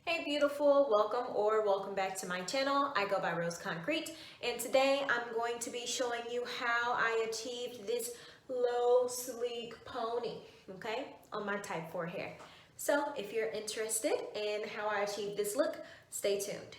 Hey beautiful, welcome back to my channel. I go by Rose Concrete, and today I'm going to be showing you how I achieved this low sleek pony, okay, on my type 4 hair. So if you're interested in how I achieved this look, stay tuned.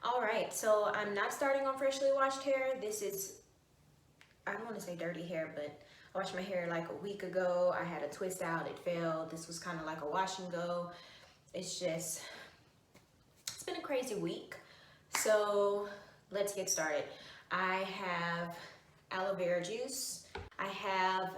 All right, so I'm not starting on freshly washed hair. This is, I don't want to say dirty hair, but I washed my hair like a week ago. I had a twist out, it fell. This was kind of like a wash and go. It's been a crazy week. So let's get started. I have aloe vera juice. I have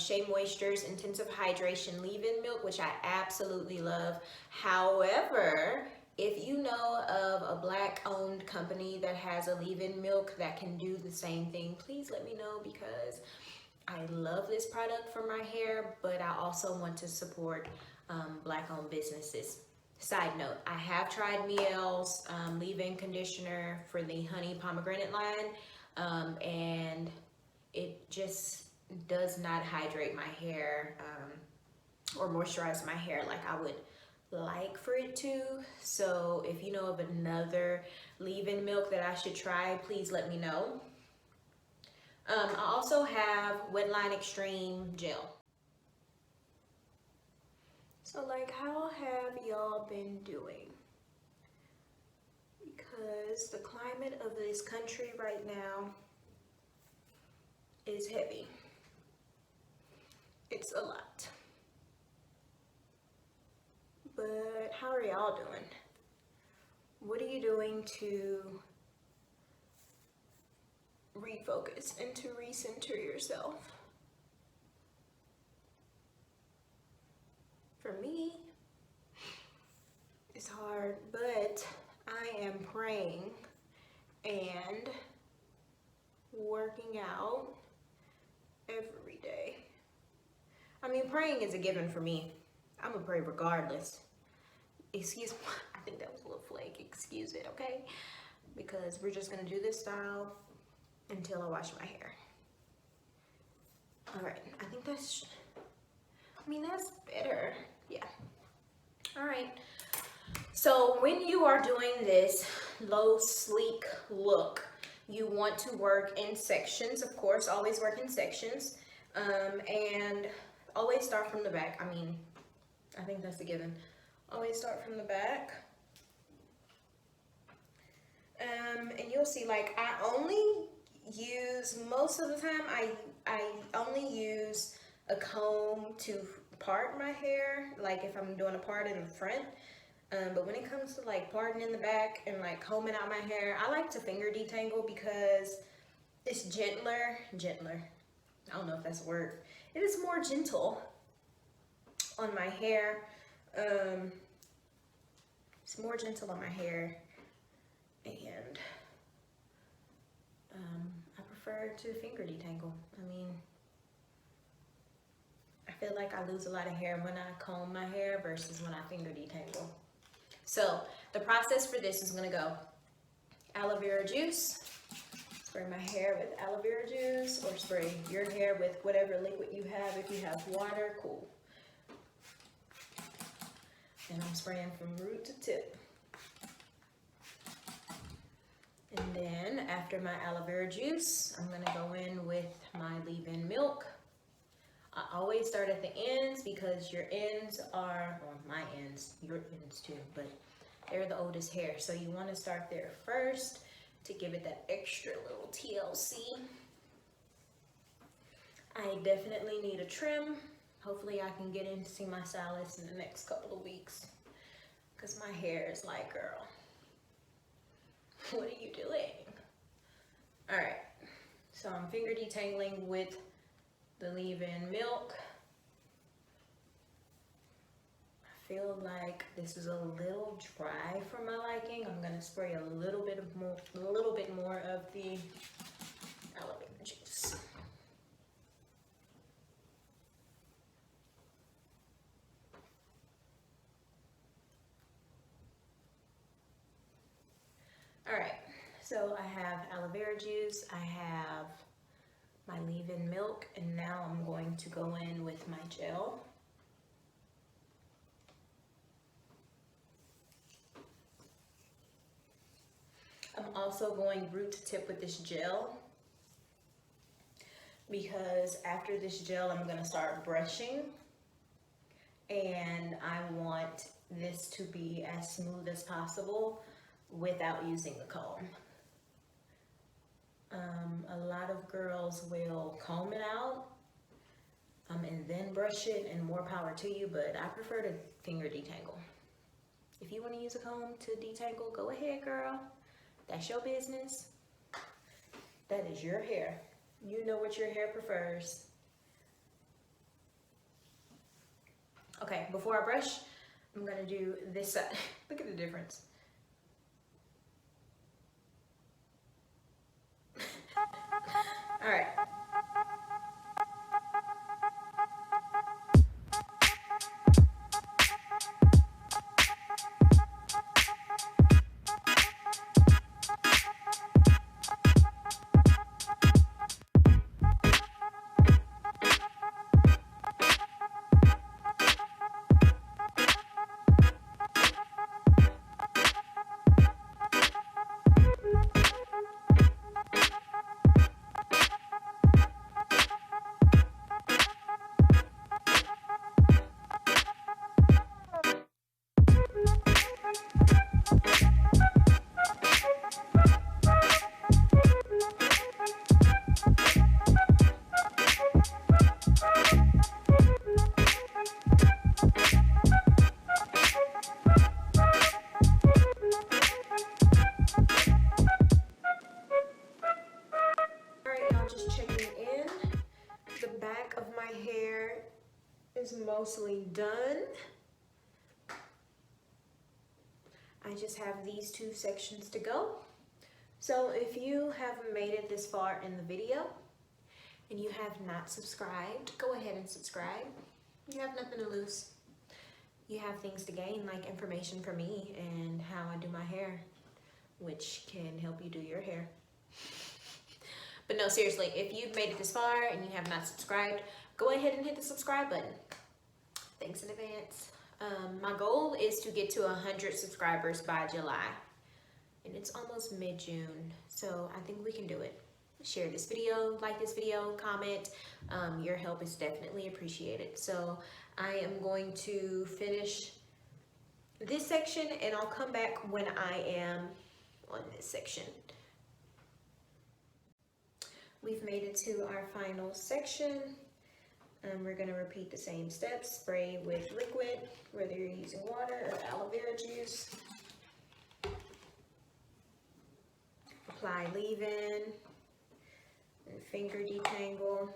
Shea Moisture's Intensive Hydration Leave-In Milk, which I absolutely love. However, if you know of a black-owned company that has a leave-in milk that can do the same thing, please let me know, because I love this product for my hair, but I also want to support black-owned businesses. Side note, I have tried Miele's leave-in conditioner for the honey pomegranate line, and it just does not hydrate my hair or moisturize my hair like I would like for it to. So if you know of another leave-in milk that I should try, please let me know. I also have Wetline Extreme Gel. So like, how have y'all been doing? Because the climate of this country right now is heavy. It's a lot. But how are y'all doing? What are you doing to refocus and to recenter yourself? For me, it's hard, but I am praying and working out every day. I mean, praying is a given for me. I'm gonna pray regardless. Excuse me, I think that was a little flake. Excuse it, okay? Because we're just gonna do this style until I wash my hair. All right, I think that's better. Yeah. All right. So when you are doing this low sleek look, you want to work in sections, of course, always work in sections, and always start from the back. I think that's a given. Always start from the back. And you'll see, like, I only use, most of the time, I only use a comb to part my hair, like if I'm doing a part in the front. But when it comes to like parting in the back and like combing out my hair, I like to finger detangle because it's gentler. I don't know if that's a word. It is more gentle on my hair. It's more gentle on my hair, and I prefer to finger detangle. I feel like I lose a lot of hair when I comb my hair versus when I finger detangle. So the process for this is gonna go aloe vera juice, spray my hair with aloe vera juice, or spray your hair with whatever liquid you have. If you have water, cool. And I'm spraying from root to tip. And then after my aloe vera juice, I'm gonna go in with my leave-in milk. I always start at the ends because your ends are, well, my ends, your ends too, but they're the oldest hair. So you want to start there first to give it that extra little TLC. I definitely need a trim. Hopefully I can get in to see my stylist in the next couple of weeks, because my hair is like, girl, what are you doing? All right, so I'm finger detangling with the leave-in milk. I feel like this is a little dry for my liking. I'm gonna spray a little bit more of the aloe vera juice. All right, so I have aloe vera juice, I have my leave-in milk, and now I'm going to go in with my gel. I'm also going root to tip with this gel because after this gel I'm going to start brushing, and I want this to be as smooth as possible without using the comb. A lot of girls will comb it out and then brush it, and more power to you, but I prefer to finger detangle. If you want to use a comb to detangle, go ahead, girl. That's your business. That is your hair. You know what your hair prefers. Okay, before I brush, I'm gonna do this side. Look at the difference. All right. Is mostly done. I just have these two sections to go. So if you have made it this far in the video and you have not subscribed, go ahead and subscribe. You have nothing to lose. You have things to gain, like information from me and how I do my hair, which can help you do your hair. But no, seriously, if you've made it this far and you have not subscribed, go ahead and hit the subscribe button. Thanks in advance. My goal is to get to 100 subscribers by July. And it's almost mid-June, so I think we can do it. Share this video, like this video, comment. Your help is definitely appreciated. So I am going to finish this section and I'll come back when I am on this section. We've made it to our final section. We're going to repeat the same steps. Spray with liquid, whether you're using water or aloe vera juice. Apply leave-in and finger detangle.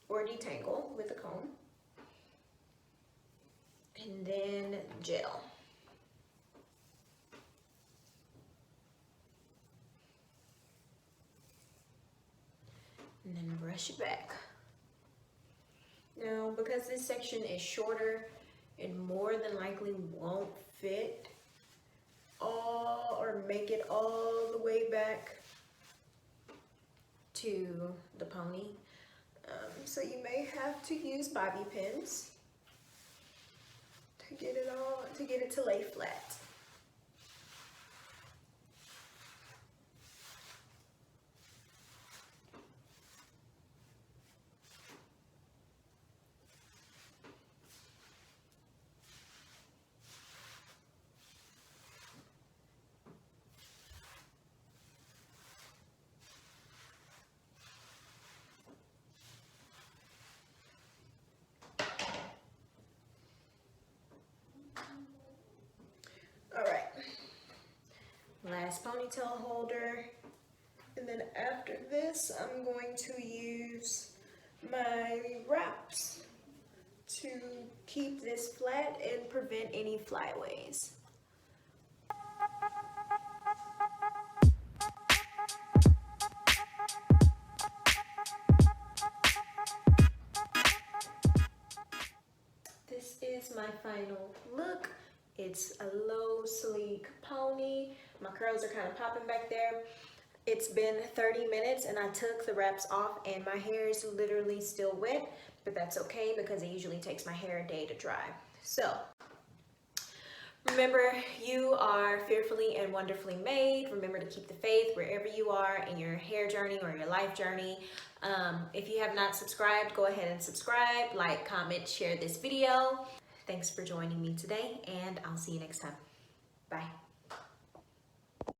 Or detangle with a comb. And then gel. And then brush it back. Now, because this section is shorter, it more than likely won't fit all or make it all the way back to the pony. So you may have to use bobby pins to get it to lay flat. Last ponytail holder, and then after this I'm going to use my wraps to keep this flat and prevent any flyaways. This is my final look. It's a low, sleek pony My curls are kind of popping back there. It's been 30 minutes and I took the wraps off and my hair is literally still wet, but that's okay because it usually takes my hair a day to dry. So remember, you are fearfully and wonderfully made. Remember to keep the faith wherever you are in your hair journey or your life journey. If you have not subscribed, go ahead and subscribe, like, comment, share this video. Thanks for joining me today, and I'll see you next time. Bye.